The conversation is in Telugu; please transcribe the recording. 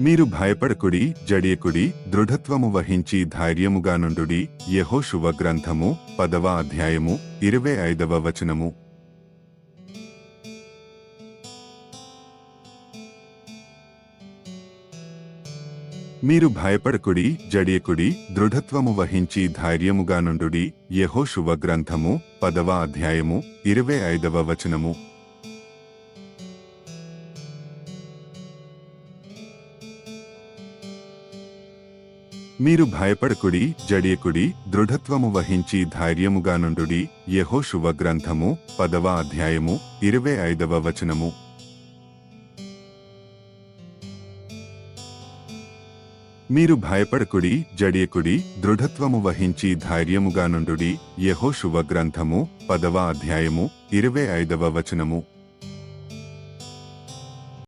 మీరు భయపడకుడి, జడియకుడి, దృఢత్వము వహించి ధైర్యముగా నుండుడి. యెహోషువ గ్రంథము 10వ అధ్యాయము 25వ వచనము. మీరు భయపడకుడి, జడియకుడి, దృఢత్వము వహించి ధైర్యముగా నుండుడి. యెహోషువ గ్రంథము 10వ అధ్యాయము 25వ వచనము. మీరు భయపడకుడి, జడియకుడి, దృఢత్వము వహించి ధైర్యముగా నుండుడి. యెహోషువ గ్రంథము 10వ అధ్యాయము 25వ వచనము. మీరు భయపడకుడి, జడియకుడి, దృఢత్వము వహించి ధైర్యముగా నుండుడి. యెహోషువ గ్రంథము 10వ అధ్యాయము 25వ వచనము.